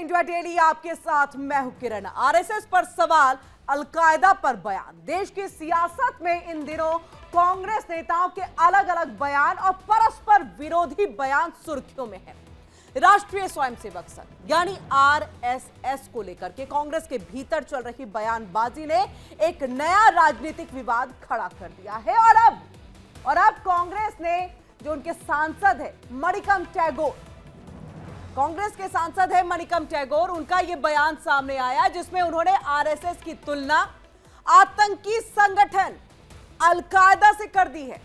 India daily, आपके साथ मैं हूं किरण। आरएसएस पर सवाल, अलकायदा पर बयान। देश की सियासत में इन दिनों कांग्रेस नेताओं के अलग अलग बयान और परस्पर विरोधी बयान सुर्खियों में है। राष्ट्रीय स्वयंसेवक संघ यानी आरएसएस को लेकर के कांग्रेस के भीतर चल रही बयानबाजी ने एक नया राजनीतिक विवाद खड़ा कर दिया है। और अब कांग्रेस ने जो उनके सांसद है मणिकम टैगोर, कांग्रेस के सांसद है मणिकम टैगोर, उनका यह बयान सामने आया जिसमें उन्होंने आरएसएस की तुलना आतंकी संगठन अलकायदा से कर दी है।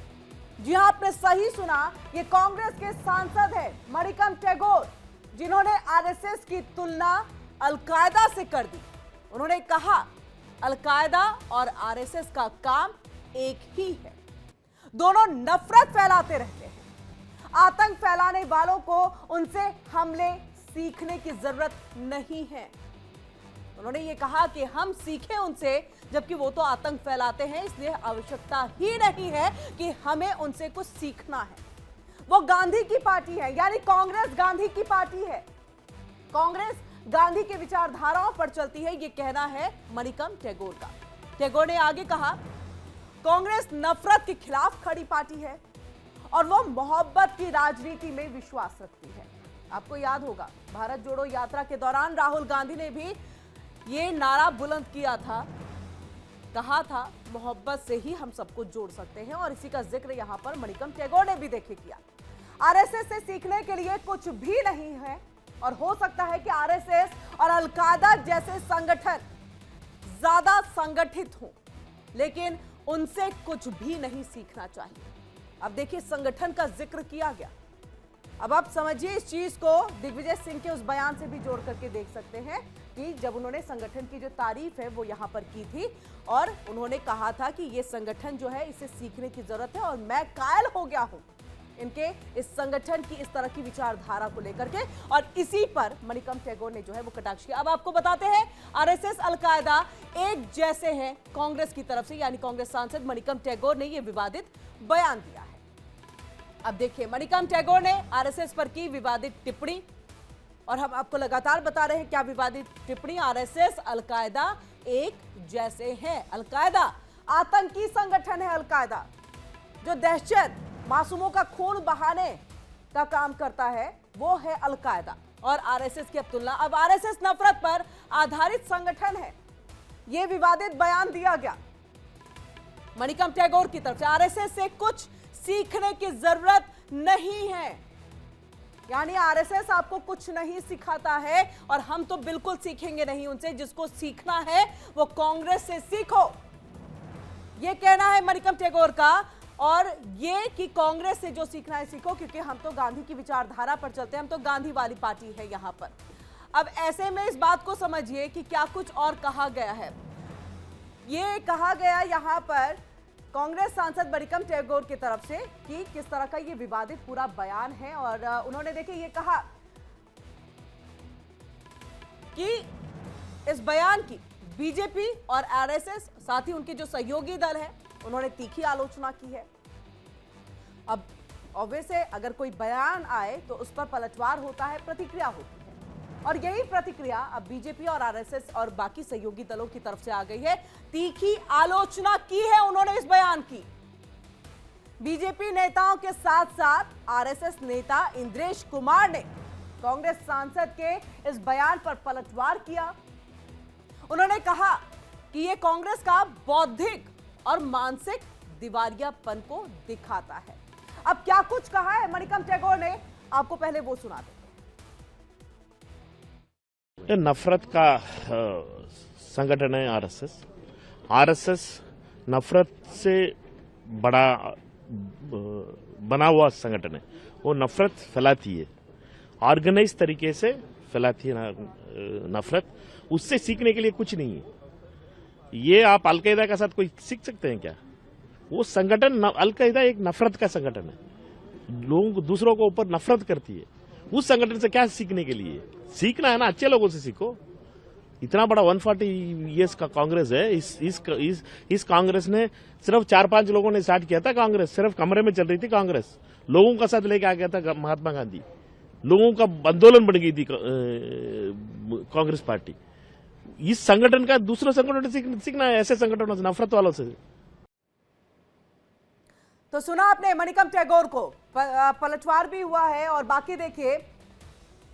जी हां, आपने सही सुना, ये कांग्रेस के सांसद है मणिकम टैगोर जिन्होंने आरएसएस की तुलना अलकायदा से कर दी। उन्होंने कहा अलकायदा और आरएसएस का काम एक ही है, दोनों नफरत फैलाते रहते हैं। आतंक फैलाने वालों को उनसे हमले सीखने की जरूरत नहीं है। उन्होंने ये कहा कि हम सीखें उनसे, जबकि वो तो आतंक फैलाते हैं, इसलिए आवश्यकता ही नहीं है कि हमें उनसे कुछ सीखना है। वो गांधी की पार्टी है, यानी कांग्रेस गांधी की पार्टी है। कांग्रेस गांधी के विचारधाराओं पर चलती है, ये कहना है मणिकम टैगोर का। टैगोर ने आगे कहा कांग्रेस नफरत के खिलाफ खड़ी पार्टी है और वो मोहब्बत की राजनीति में विश्वास रखती है। आपको याद होगा, भारत जोड़ो यात्रा के दौरान राहुल गांधी ने भी ये नारा बुलंद किया था, कहा था मोहब्बत से ही हम सबको जोड़ सकते हैं, और इसी का जिक्र यहां पर मणिकम टैगोर ने भी देखे किया। आरएसएस से सीखने के लिए कुछ भी नहीं है, और हो सकता है कि आरएसएस और अलकायदा जैसे संगठन ज्यादा संगठित हों, लेकिन उनसे कुछ भी नहीं सीखना चाहिए। अब देखिए, संगठन का जिक्र किया गया। अब आप समझिए इस चीज को, दिग्विजय सिंह के उस बयान से भी जोड़ करके देख सकते हैं कि जब उन्होंने संगठन की जो तारीफ है वो यहां पर की थी, और उन्होंने कहा था कि ये संगठन जो है इसे सीखने की जरूरत है, और मैं कायल हो गया हूं इनके इस संगठन की इस तरह की विचारधारा को लेकर के। और इसी पर मणिकम टैगोर ने जो है वो कटाक्ष किया। अब आपको बताते हैं, आरएसएस अलकायदा एक जैसे हैं कांग्रेस की तरफ से, यानी कांग्रेस सांसद मणिकम टैगोर ने यह विवादित बयान दिया है। अब देखिए, मणिकम टैगोर ने आरएसएस पर की विवादित टिप्पणी, और हम आपको लगातार बता रहे हैं क्या विवादित टिप्पणी। आरएसएस अलकायदा एक जैसे हैं। अलकायदा आतंकी संगठन है। अलकायदा जो दहशत, मासूमों का खून बहाने का काम करता है, वो है अलकायदा। और आरएसएस की अब तुलना, अब आरएसएस नफरत पर आधारित संगठन है। यह विवादित बयान दिया गया मणिकम टैगोर की तरफ से। आरएसएस से कुछ सीखने की जरूरत नहीं है, यानी आरएसएस आपको कुछ नहीं सिखाता है, और हम तो बिल्कुल सीखेंगे नहीं उनसे। जिसको सीखना है वो कांग्रेस से सीखो, यह कहना है मणिकम टैगोर का। और ये कि कांग्रेस से जो सीखना है सीखो, क्योंकि हम तो गांधी की विचारधारा पर चलते हैं, हम तो गांधी वाली पार्टी है यहां पर। अब ऐसे में इस बात को समझिए कि क्या कुछ और कहा गया है। ये कहा गया यहां पर कांग्रेस सांसद मणिकम टैगोर की तरफ से कि किस तरह का ये विवादित पूरा बयान है, और उन्होंने देखिए ये कहा कि इस बयान की बीजेपी और आरएसएस, साथ ही उनके जो सहयोगी दल है, उन्होंने तीखी आलोचना की है। अब ऑब्वियस है, अगर कोई बयान आए तो उस पर पलटवार होता है, प्रतिक्रिया होती है, और यही प्रतिक्रिया अब बीजेपी और आरएसएस और बाकी सहयोगी दलों की तरफ से आ गई है। तीखी आलोचना की है उन्होंने इस बयान की। बीजेपी नेताओं के साथ साथ आरएसएस नेता इंद्रेश कुमार ने कांग्रेस सांसद के इस बयान पर पलटवार किया। उन्होंने कहा कि यह कांग्रेस का बौद्धिक और मानसिक दिवालियापन को दिखाता है। अब क्या कुछ कहा है मणिकम टैगोर ने, आपको पहले वो सुना दें। नफरत का संगठन है आरएसएस। आरएसएस नफरत से बड़ा बना हुआ संगठन है। वो नफरत फैलाती है, ऑर्गेनाइज तरीके से फैलाती है नफरत। उससे सीखने के लिए कुछ नहीं है। ये आप अलकायदा के साथ कोई सीख सकते हैं क्या? वो संगठन, अलकायदा एक नफरत का संगठन है, लोग दूसरों को ऊपर नफरत करती है। उस संगठन से क्या सीखने के लिए? सीखना है ना, अच्छे लोगों से सीखो। इतना बड़ा 140 ईयर्स का कांग्रेस है। इस कांग्रेस ने सिर्फ 4-5 लोगों ने स्टार्ट किया था। कांग्रेस सिर्फ कमरे में चल रही थी। कांग्रेस लोगों का साथ लेके आ गया था महात्मा गांधी। लोगों का आंदोलन बन गई थी कांग्रेस पार्टी। इस संगठन का दूसरे संगठन से सीखना है, ऐसे संगठनों से, नफरत वालों से। तो सुना आपने मणिकम टैगोर को, पलटवार भी हुआ है। और बाकी देखिए,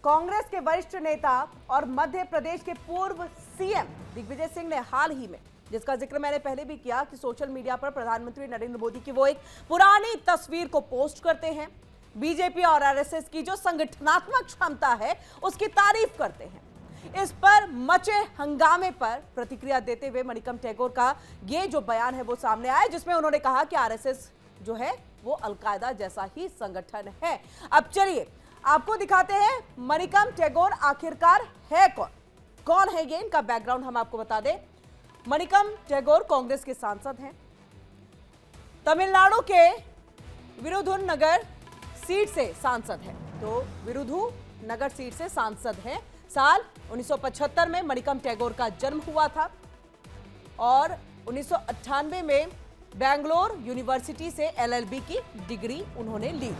कांग्रेस के वरिष्ठ नेता और मध्य प्रदेश के पूर्व सीएम दिग्विजय सिंह ने हाल ही में, जिसका जिक्र मैंने पहले भी किया, कि सोशल मीडिया पर प्रधानमंत्री नरेंद्र मोदी की वो एक पुरानी तस्वीर को पोस्ट करते हैं। बीजेपी और आरएसएस की जो संगठनात्मक क्षमता है उसकी तारीफ करते हैं। इस पर मचे हंगामे पर प्रतिक्रिया देते हुए मणिकम टैगोर का ये जो बयान है वो सामने आया, जिसमें उन्होंने कहा कि आरएसएस जो है वो अलकायदा जैसा ही संगठन है। अब चलिए आपको दिखाते हैं मणिकम टैगोर आखिरकार है कौन। कौन है ये, इनका बैकग्राउंड हम आपको बता दें। मणिकम टैगोर कांग्रेस के सांसद हैं, तमिलनाडु के विरुधुनगर सीट से सांसद हैं। तो विरुधुनगर सीट से सांसद हैं। साल 1975 में मणिकम टैगोर का जन्म हुआ था और 1998 में बेंगलोर यूनिवर्सिटी से एलएलबी की डिग्री उन्होंने ली,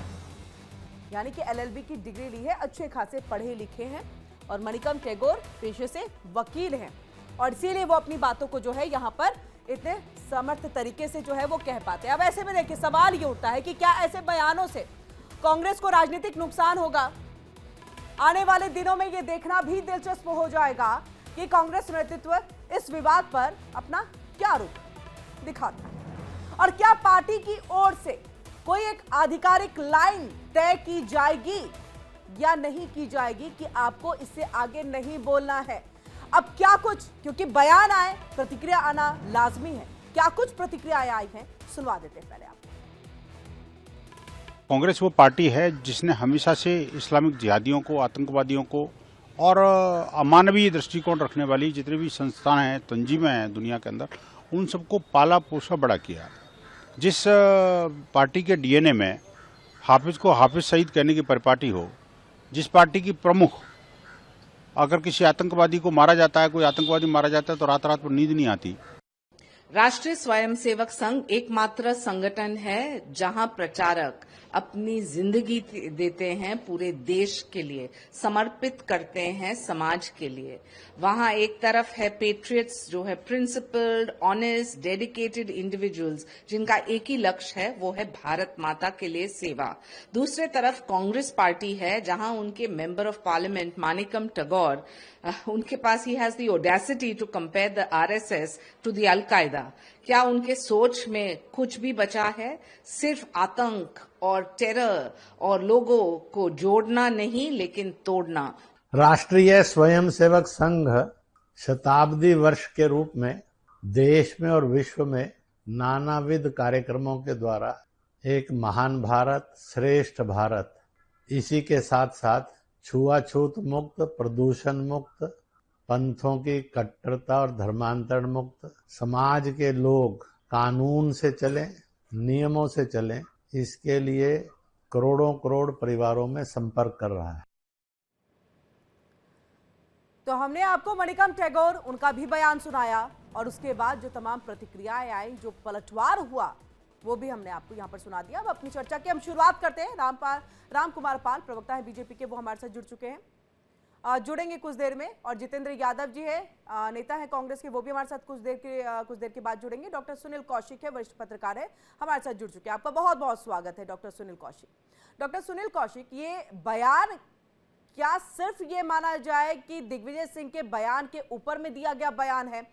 यानी कि एलएलबी की डिग्री ली है। अच्छे खासे पढ़े लिखे हैं और मणिकम टैगोर पेशे से वकील हैं और इसीलिए वो अपनी बातों को जो है यहाँ पर इतने समर्थ तरीके से जो है वो कह पाते हैं। अब ऐसे में देखिए सवाल ये उठता है कि क्या ऐसे बयानों से कांग्रेस को राजनीतिक नुकसान होगा। आने वाले दिनों में ये देखना भी दिलचस्प हो जाएगा कि कांग्रेस नेतृत्व इस विवाद पर अपना क्या रुख दिखाता है और क्या पार्टी की ओर से कोई एक आधिकारिक लाइन तय की जाएगी या नहीं की जाएगी कि आपको इससे आगे नहीं बोलना है। अब क्या कुछ, क्योंकि बयान आए, प्रतिक्रिया आना लाजमी है, क्या कुछ प्रतिक्रियाएं आई हैं सुनवा देते हैं पहले आप। कांग्रेस वो पार्टी है जिसने हमेशा से इस्लामिक जिहादियों को, आतंकवादियों को और अमानवीय दृष्टिकोण रखने वाली जितने भी संस्थान हैं, तंजीमें हैं दुनिया के अंदर, उन सबको पाला पोसा बड़ा किया। जिस पार्टी के डीएनए में हाफिज को हाफिज सईद कहने की परिपाटी हो, जिस पार्टी की प्रमुख, अगर किसी आतंकवादी को मारा जाता है, कोई आतंकवादी मारा जाता है तो रात रात पर नींद नहीं आती। राष्ट्रीय स्वयंसेवक संघ एकमात्र संगठन है जहां प्रचारक अपनी जिंदगी देते हैं, पूरे देश के लिए समर्पित करते हैं, समाज के लिए। वहां एक तरफ है पेट्रियट्स, जो है प्रिंसिपल्ड, ऑनेस्ट, डेडिकेटेड इंडिविजुअल्स, जिनका एक ही लक्ष्य है, वो है भारत माता के लिए सेवा। दूसरे तरफ कांग्रेस पार्टी है जहां उनके member of parliament Manickam Tagore, उनके पास ही has the audacity to compare the RSS to the Al Qaeda. क्या उनके सोच में कुछ भी बचा है? सिर्फ आतंक और टेरर और लोगों को जोड़ना नहीं, लेकिन तोड़ना। राष्ट्रीय स्वयंसेवक संघ शताब्दी वर्ष के रूप में देश में और विश्व में नानाविध कार्यक्रमों के द्वारा एक महान भारत, श्रेष्ठ भारत, इसी के साथ साथ छुआछूत मुक्त, प्रदूषण मुक्त, पंथों की कट्टरता और धर्मांतरण मुक्त समाज के लोग कानून से चलें, नियमों से चलें, इसके लिए करोड़ों करोड़ परिवारों में संपर्क कर रहा है। तो हमने आपको मणिकम टैगोर उनका भी बयान सुनाया और उसके बाद जो तमाम प्रतिक्रियाएं आई, जो पलटवार हुआ, वो भी हमने आपको यहाँ पर सुना दिया। अब अपनी चर्चा की हम शुरुआत करते हैं। राम कुमार पाल प्रवक्ता है बीजेपी के, वो हमारे साथ जुड़ चुके हैं, जुड़ेंगे कुछ देर में। और जितेंद्र यादव जी है, नेता है कांग्रेस के, वो भी हमारे साथ कुछ देर के बाद जुड़ेंगे। डॉक्टर सुनील कौशिक है, वरिष्ठ पत्रकार है, हमारे साथ जुड़ चुके हैं। आपका बहुत बहुत स्वागत है डॉक्टर सुनील कौशिक। डॉक्टर सुनील कौशिक, ये बयान, क्या सिर्फ ये माना जाए कि दिग्विजय सिंह के बयान के ऊपर में दिया गया बयान है,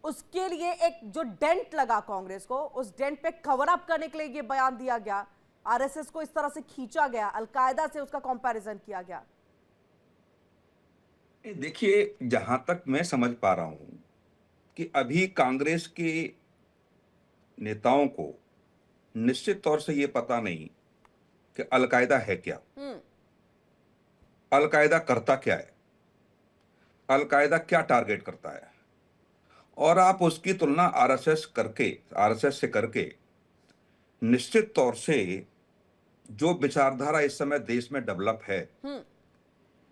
उसके लिए एक जो डेंट लगा कांग्रेस को, उस डेंट पे कवर अप करने के लिए ये बयान दिया गया, आरएसएस को इस तरह से खींचा गया, अलकायदा से उसका कंपैरिजन किया गया? देखिए, जहां तक मैं समझ पा रहा हूं कि अभी कांग्रेस के नेताओं को निश्चित तौर से यह पता नहीं कि अलकायदा है क्या, अलकायदा करता क्या है, अलकायदा क्या टारगेट करता है, और आप उसकी तुलना आरएसएस से करके निश्चित तौर से जो विचारधारा इस समय देश में डेवलप है,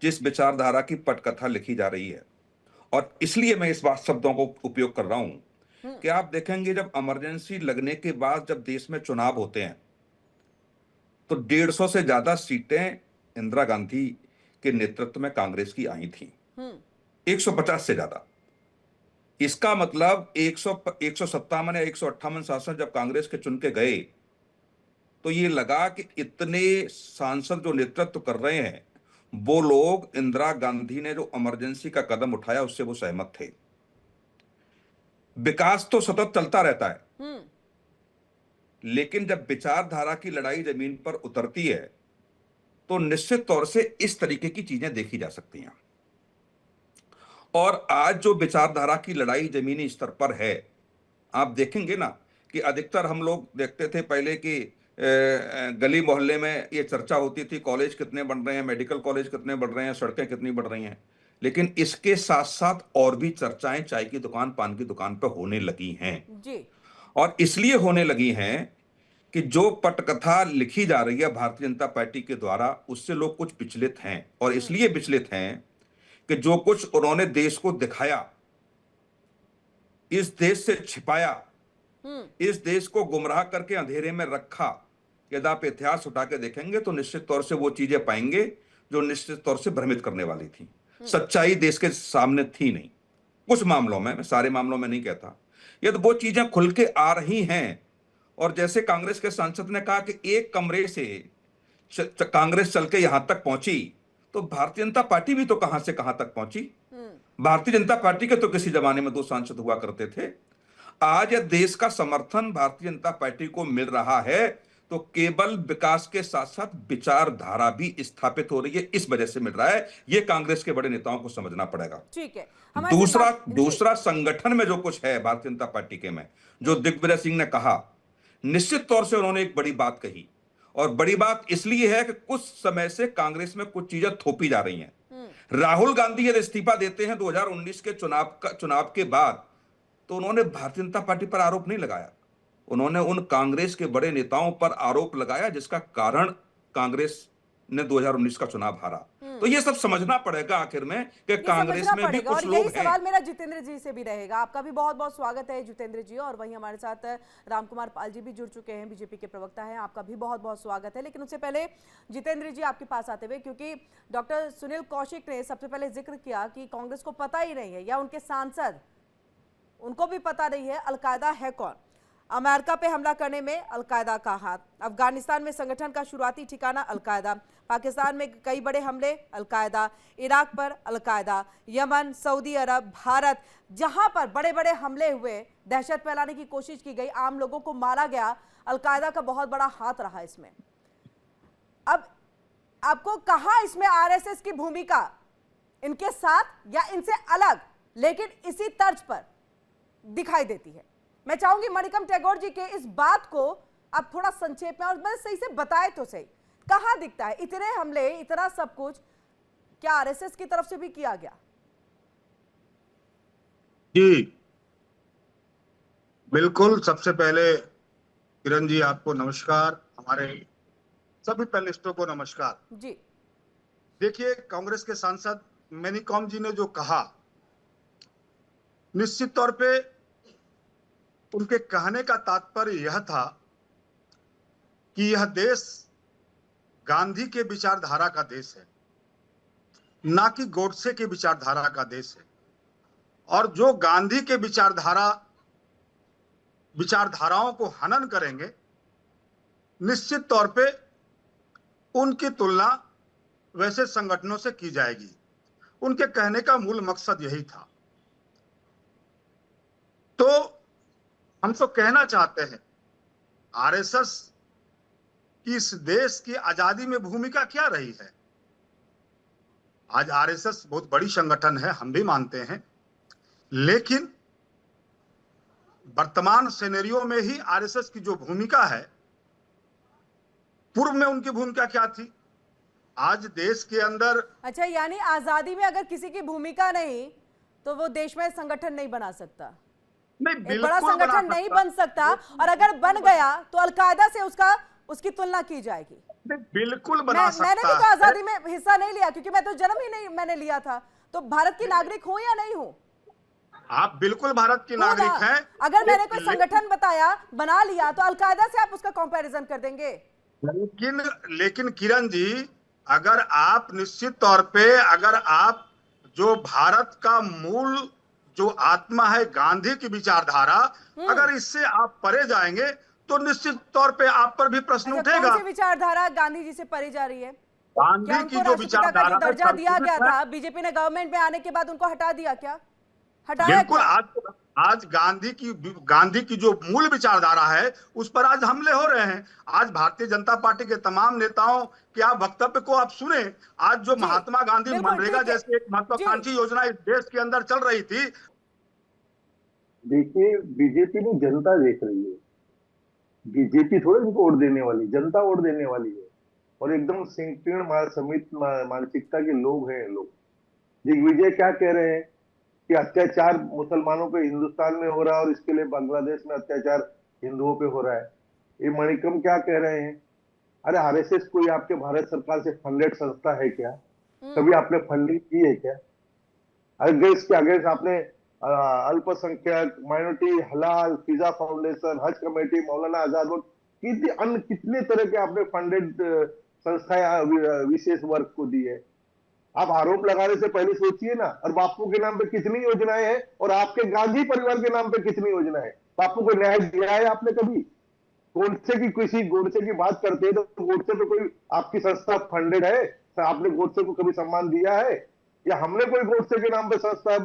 जिस विचारधारा की पटकथा लिखी जा रही है, और इसलिए मैं इस बात शब्दों को उपयोग कर रहा हूं कि आप देखेंगे जब इमरजेंसी लगने के बाद जब देश में चुनाव होते हैं तो 150 से ज्यादा सीटें इंदिरा गांधी के नेतृत्व में कांग्रेस की आई थी, 150 से ज्यादा। इसका मतलब 157 या 158 सांसद जब कांग्रेस के चुन के गए तो ये लगा कि इतने सांसद जो नेतृत्व कर रहे हैं वो लोग इंदिरा गांधी ने जो इमरजेंसी का कदम उठाया उससे वो सहमत थे। विकास तो सतत चलता रहता है, लेकिन जब विचारधारा की लड़ाई जमीन पर उतरती है तो निश्चित तौर से इस तरीके की चीजें देखी जा सकती हैं। और आज जो विचारधारा की लड़ाई जमीनी स्तर पर है, आप देखेंगे ना कि अधिकतर हम लोग देखते थे पहले कि गली मोहल्ले में ये चर्चा होती थी, कॉलेज कितने बन रहे हैं, मेडिकल कॉलेज कितने बढ़ रहे हैं, सड़कें कितनी बढ़ रही हैं। लेकिन इसके साथ साथ और भी चर्चाएं चाय की दुकान, पान की दुकान पर होने लगी हैं जी। और इसलिए होने लगी हैं कि जो पटकथा लिखी जा रही है भारतीय जनता पार्टी के द्वारा उससे लोग कुछ विचलित हैं। और इसलिए विचलित हैं कि जो कुछ उन्होंने देश को दिखाया, इस देश से छिपाया, इस देश को गुमराह करके अंधेरे में रखा, यदि आप इतिहास उठा के देखेंगे तो निश्चित तौर से वो चीजें पाएंगे जो निश्चित तौर से भ्रमित करने वाली थी। सच्चाई देश के सामने थी नहीं, कुछ मामलों में, मैं सारे मामलों में नहीं कहता। यदि वो चीजें खुल के आ रही हैं और जैसे कांग्रेस के सांसद ने कहा कि एक कमरे से कांग्रेस चल के यहां तक पहुंची, तो भारतीय जनता पार्टी भी तो कहां से कहां तक पहुंची। भारतीय जनता पार्टी के तो किसी जमाने में 2 सांसद हुआ करते थे। आज यह देश का समर्थन भारतीय जनता पार्टी को मिल रहा है तो केवल विकास के साथ साथ विचारधारा भी स्थापित हो रही है, इस वजह से मिल रहा है। यह कांग्रेस के बड़े नेताओं को समझना पड़ेगा। ठीक है। दूसरा संगठन में जो कुछ है भारतीय जनता पार्टी के में, जो दिग्विजय सिंह ने कहा, निश्चित तौर से उन्होंने एक बड़ी बात कही और बड़ी बात इसलिए है कि कुछ समय से कांग्रेस में कुछ चीजें थोपी जा रही हैं। राहुल गांधी यदि इस्तीफा देते हैं 2019 के चुनाव के बाद, तो उन्होंने भारतीय जनता पार्टी पर आरोप नहीं लगाया, उन्होंने उन कांग्रेस के बड़े नेताओं पर आरोप लगाया जिसका कारण कांग्रेस ने 2019 का चुनाव हारा। तो ये सब समझना पड़ेगा आखिर में कि कांग्रेस में भी कुछ लोग हैं। सवाल मेरा जितेंद्र जी से भी रहेगा। आपका भी बहुत बहुत स्वागत है जितेंद्र जी, और वहीं हमारे साथ रामकुमार पाल जी भी जुड़ चुके हैं, बीजेपी के प्रवक्ता हैं, आपका भी बहुत बहुत स्वागत है। लेकिन उससे पहले जितेंद्र जी आपके पास आते हुए, क्योंकि डॉक्टर सुनील कौशिक ने सबसे पहले जिक्र किया कि कांग्रेस को पता ही नहीं है या उनके सांसद, उनको भी पता नहीं है अलकायदा है कौन। अमेरिका पे हमला करने में अलकायदा का हाथ, अफगानिस्तान में संगठन का शुरुआती ठिकाना अलकायदा, पाकिस्तान में कई बड़े हमले अलकायदा, इराक पर अलकायदा, यमन, सऊदी अरब, भारत, जहां पर बड़े बड़े हमले हुए, दहशत फैलाने की कोशिश की गई, आम लोगों को मारा गया, अलकायदा का बहुत बड़ा हाथ रहा इसमें। अब आपको कहां इसमें आरएसएस की भूमिका इनके साथ या इनसे अलग लेकिन इसी तर्ज पर दिखाई देती है? मैं चाहूंगी मणिकम टैगोर जी के इस बात को आप थोड़ा संक्षेप में और मैं सही से बताए तो सही, कहां दिखता है इतने हमले, इतना सब कुछ क्या आरएसएस की तरफ से भी किया गया? जी बिल्कुल। सबसे पहले किरण जी आपको नमस्कार, हमारे सभी पैनलिस्टों को नमस्कार जी। देखिए, कांग्रेस के सांसद मैनिकॉम जी ने जो कहा, निश्चित तौर पे उनके कहने का तात्पर्य यह था कि यह देश गांधी के विचारधारा का देश है, ना कि गोडसे के विचारधारा का देश है। और जो गांधी के विचारधाराओं को हनन करेंगे, निश्चित तौर पे उनकी तुलना वैसे संगठनों से की जाएगी। उनके कहने का मूल मकसद यही था। तो हम तो कहना चाहते हैं, आरएसएस की इस देश की आजादी में भूमिका क्या रही है? आज आरएसएस बहुत बड़ी संगठन है, हम भी मानते हैं, लेकिन वर्तमान सिनेरियो में ही आरएसएस की जो भूमिका है, पूर्व में उनकी भूमिका क्या थी? आज देश के अंदर, अच्छा, यानी आजादी में अगर किसी की भूमिका नहीं तो वो देश में संगठन नहीं बना सकता, एक बड़ा संगठन नहीं बन सकता, और अगर बन गया तो अलकायदा से उसकी तुलना की जाएगी। बिल्कुल बना सकता है। मैंने भी तो आजादी में हिस्सा नहीं लिया, क्योंकि मैं तो जन्म ही नहीं मैंने लिया था, तो भारत की नागरिक हूं या नहीं हूं? आप बिल्कुल भारत की नागरिक हैं। अगर मैंने कोई संगठन बना लिया तो अलकायदा से आप उसका कंपैरिजन कर देंगे। लेकिन किरण जी, अगर आप निश्चित तौर पे अगर आप जो भारत का मूल जो आत्मा है गांधी की विचारधारा, अगर इससे आप परे जाएंगे तो निश्चित तौर पे आप पर भी प्रश्न अच्छा, उठेगा। कौन सी विचारधारा गांधी जी से परी जा रही है? क्या गांधी उनको की जो राष्ट्रपिता का विचारधारा जो दर्जा दिया गया संतुलित है, था, बीजेपी ने गवर्नमेंट में आने के बाद उनको हटा दिया क्या? हटाया बिल्कुल। क्या? आज गांधी की जो मूल विचारधारा है उस पर आज हमले हो रहे हैं। आज भारतीय जनता पार्टी के तमाम नेताओं के आप वक्तव्य को आप सुने। आज जो जी, महात्मा गांधी बिल्कुल, मनरेगा ठीक है। जैसी एक महत्वाकांक्षी जी, योजना इस देश के अंदर चल रही थी। देखिए, बीजेपी में जनता देख रही है। बीजेपी थोड़े इनको वोट देने वाली, जनता वोट देने वाली है। और एकदम संकीर्ण समित मानसिकता के लोग हैं ये लोग। दिग्विजय क्या कह रहे हैं कि अत्याचार मुसलमानों पे हिंदुस्तान में हो रहा है और इसके लिए बांग्लादेश में अत्याचार हिंदुओं पे हो रहा है। ये मणिकम क्या कह रहे हैं? अरे आरएसएस कोई आपके भारत सरकार से फंडेड संस्था है क्या? कभी आपने फंडिंग की है क्या? अगेंस्ट के अगेंस्ट आपने अल्पसंख्यक, माइनॉरिटी, हलाल, फिजा फाउंडेशन, हज कमेटी, मौलाना आजाद, कितने तरह के आपने फंडेड संस्थाएं विशेष वर्ग को दी है। आप आरोप लगाने से पहले सोचिए ना। और बापू के नाम पे कितनी योजनाएं हैं और आपके गांधी परिवार के नाम पे कितनी योजनाएं हैं। बापू को न्याय दिया है आपने कभी? गोडसे की बात करते हैं तो गोडसे पे कोई आपकी संस्था फंडेड है? आपने गोडसे को कभी सम्मान दिया है? या हमने कोई गोडसे के नाम पे संस्था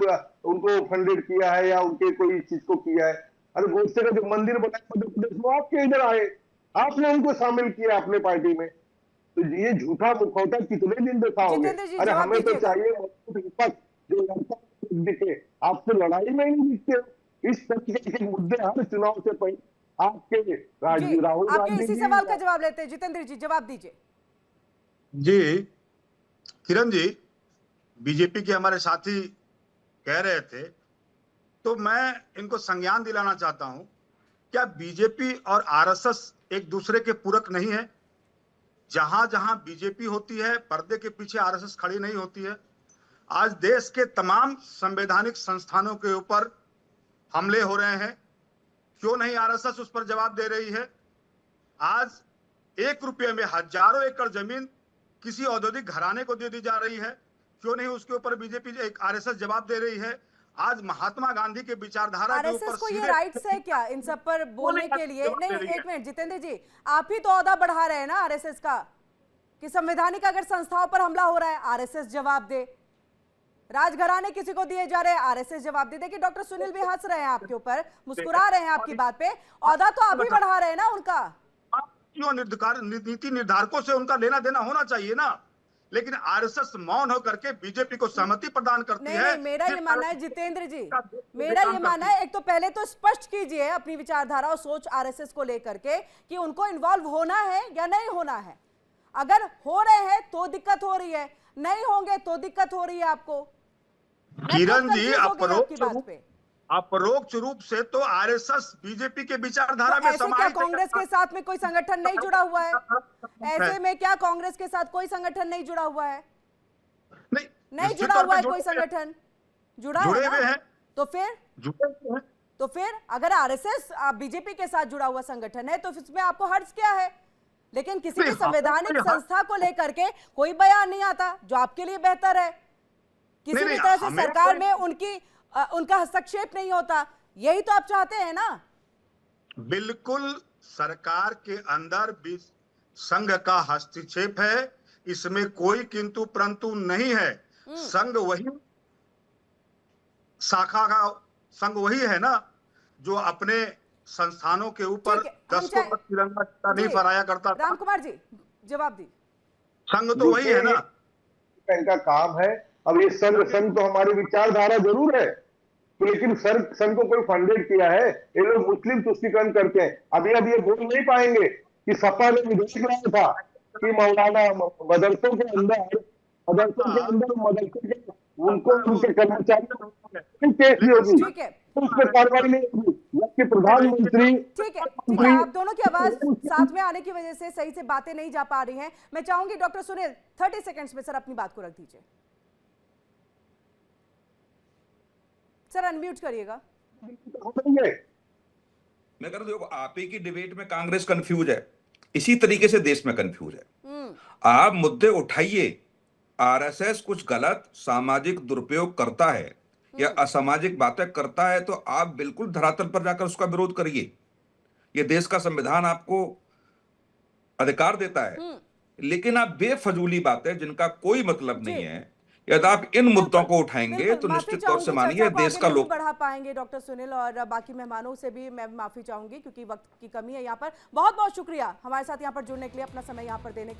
उनको फंडेड किया है या उनके कोई चीज को किया है? अरे गोडसे का जो मंदिर बनाया मध्य प्रदेश में, आपके इधर आए, आपने उनको शामिल किया अपने पार्टी में। तो ये झूठा मुखौटा कितने दिन दिखाओगे? जितेंद्र जी, अरे जवाब हमें तो दीजिएगा। चाहिए मजबूत विपक्ष जो लड़ता दिखे। आप तो लड़ाई में ही नहीं दिखते। इस तरीके के मुद्दे हर चुनाव से पहले आपके जी, राहुल आपके गांधी इसी जी सवाल का जवाब लेते हैं। जितेंद्र जी, जवाब दीजिए। जी किरण जी, बीजेपी के हमारे साथी कह रहे थे, तो मैं इनको संज्ञान दिलाना चाहता हूं, क्या बीजेपी और आरएसएस एक दूसरे के पूरक नहीं है? जहां जहां बीजेपी होती है पर्दे के पीछे आरएसएस खड़ी नहीं होती है। आज देश के तमाम संवैधानिक संस्थानों के ऊपर हमले हो रहे हैं, क्यों नहीं आरएसएस उस पर जवाब दे रही है? आज 1 रुपये में हजारों एकड़ जमीन किसी औद्योगिक घराने को दे दी जा रही है, क्यों नहीं उसके ऊपर बीजेपी एक आरएसएस जवाब दे रही है? आज महात्मा गांधी के विचारधारा के ऊपर आरएसएस को ये राइट्स है क्या इन सब पर बोलने के लिए? नहीं, एक मिनट जितेंद्र जी, आप ही तो औहदा बढ़ा रहे हैं ना आरएसएस का, कि संवैधानिक अगर संस्थाओं पर हमला हो रहा है आरएसएस जवाब दे, राजघराने किसी को दिए जा रहे हैं आरएसएस जवाब दे। देखिए डॉक्टर सुनील भी हंस रहे हैं आपके ऊपर, मुस्कुरा रहे हैं आपकी बात पे। औहदा तो आप ही बढ़ा रहे हैं ना उनका। क्यों नीति निर्धारकों से उनका लेना देना होना चाहिए ना, लेकिन आरएसएस मौन होकर के बीजेपी को सहमति प्रदान करती नहीं, है। नहीं, मेरा ये मानना है जितेंद्र जी, मेरा ये मानना है, एक तो पहले तो स्पष्ट कीजिए अपनी विचारधारा और सोच आरएसएस को लेकर के कि उनको इन्वॉल्व होना है या नहीं होना है। अगर हो रहे हैं तो दिक्कत हो रही है, नहीं होंगे तो दिक्कत हो रही है आपको। किरण जी, अपरोक्ष रूप से तो आरएसएस बीजेपी के विचारधारा में ऐसे क्या कांग्रेस के साथ में कोई संगठन नहीं जुड़ा हुआ है? ऐसे में क्या कांग्रेस के साथ कोई संगठन नहीं जुड़ा हुआ है? नहीं जुड़ा हुआ है कोई संगठन? जुड़ा है ना? तो फिर अगर आरएसएस बीजेपी के साथ जुड़ा हुआ संगठन है तो इसमें आपको हर्ज क्या है? लेकिन किसी भी संवैधानिक संस्था को लेकर के कोई बयान नहीं आता जो आपके लिए बेहतर है। किसी भी तरह से सरकार में उनका हस्तक्षेप नहीं होता। यही तो आप चाहते हैं ना? बिल्कुल, सरकार के अंदर भी संघ का हस्तक्षेप है, इसमें कोई किंतु परंतु नहीं है। संघ वही शाखा का संघ वही है ना जो अपने संस्थानों के ऊपर 10 को तिरंगा नहीं फहराया करता। राम कुमार जी जवाब दी। संघ तो वही है ना, इनका काम है। अब ये संघ तो हमारी विचारधारा जरूर है, तो लेकिन संघ को कोई फंडेड किया है? ये लोग मुस्लिम तुष्टीकरण करते हैं। अभी ये बोल नहीं पाएंगे कि सपा ने विधेयक लाया था कि मौलाना मदरसों के अंदर उनको उनके कर्मचारियों केस भी होगी, उस पर कार्रवाई नहीं होगी। जबकि प्रधानमंत्री ठीक है, आप दोनों की आवाज साथ में आने की वजह से सही से बातें नहीं जा पा रही हैं। मैं चाहूंगी डॉक्टर सुनील 30 सेकंड्स में सर अपनी बात को रख दीजिए। सर अनम्यूट करिएगा। मैं कह रहा हूं, देखो आप ही की डिबेट में कांग्रेस कंफ्यूज है, इसी तरीके से देश में कंफ्यूज है। आप मुद्दे उठाइए। आरएसएस कुछ गलत सामाजिक दुरुपयोग करता है या असामाजिक बातें करता है तो आप बिल्कुल धरातल पर जाकर उसका विरोध करिए। ये देश का संविधान आपको अधिकार देता है। लेकिन आप बेफजूली बातें जिनका कोई मतलब नहीं है, यदि आप इन मुद्दों को उठाएंगे बिल्कुल, तो माफी निश्चित तौर से चाहूंगी, मानिए चर्चा को देश आगे का नहीं लोक बढ़ा पाएंगे डॉक्टर सुनील, और बाकी मेहमानों से भी मैं माफी चाहूंगी क्योंकि वक्त की कमी है यहाँ पर। बहुत बहुत शुक्रिया हमारे साथ यहाँ पर जुड़ने के लिए, अपना समय यहाँ पर देने के लिए।